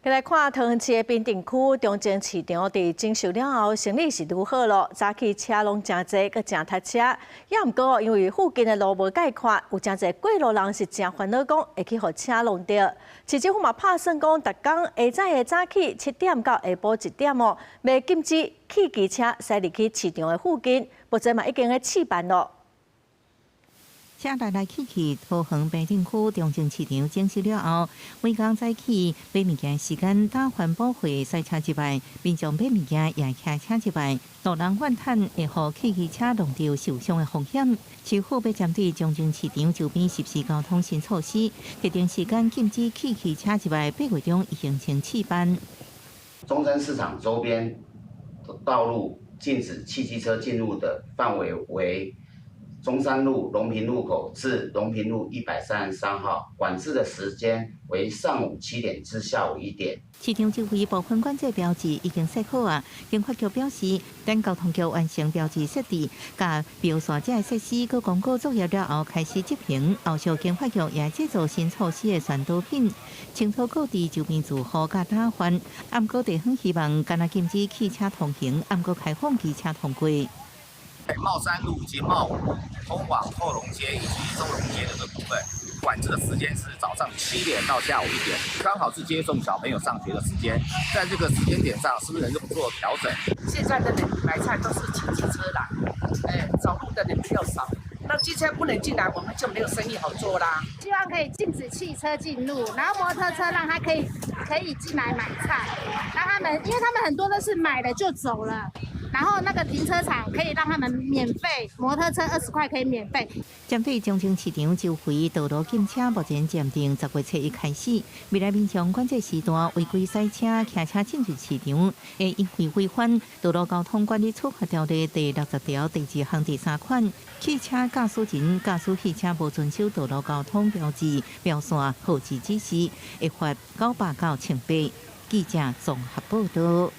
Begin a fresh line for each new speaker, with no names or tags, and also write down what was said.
再来看桃园市的滨定区中正市场，伫整修了后，生意是愈好咯。早起车拢真济，佮真塞车。也毋过，因为附近的路无改宽，有真济过路人是真烦恼，讲会去互车弄着。市政府嘛拍算讲，逐天下早起7点到下晡1点哦，未禁止汽机车驶入去市场的附近，目前嘛已经喺试办咯。
车来去，桃园滨定区中正市场整修了后，每天早起买物件时间打环保会赛车之外，民众买物件也骑车之外，路人怨叹会互汽机车弄到受伤的风险。市府要针对中正市场周边实施交通新措施，特定时间禁止汽机车之外，8月中已经先试办。
中山市场周边道路禁止汽机车进入的范围为 中山路隆平路口至隆平路133号，管制的时间为上午7点至下午1点。
市场周围部分管制标志已经设好啊。经发局表示，等交通局完成标志设置、甲标线这设施佮广告作业了后，开始执行。后续经发局也制作新措施的宣导品，清楚告知周边住户甲打翻。暗过地方希望，干那禁止汽车通行，暗过开放机车通过。
茂山路及茂通往后龙街以及中龙街的部分，管制的时间是早上7点到下午1点，刚好是接送小朋友上学的时间。在这个时间点上，是不是能够做调整？
现在的人买菜都是骑机车来，走路的人比较少。那机车不能进来，我们就没有生意好做啦。
希望可以禁止汽车进入，然后摩托车让他可以进来买菜，让他们，因为他们很多都是买了就走了。 然后那个停车场可以让他们免费，摩托车20块可以免费。
针对中正市场周围道路禁车，目前暂定10月1日开始。未来民众管制时段违规驶车、骑车进入市场，会因为违反《道路交通管理处罚条例》第60条第2项第3款，汽车驾驶人驾驶汽车无遵守道路交通标志、标线、号志指示，会罚900到1000元。记者综合报道。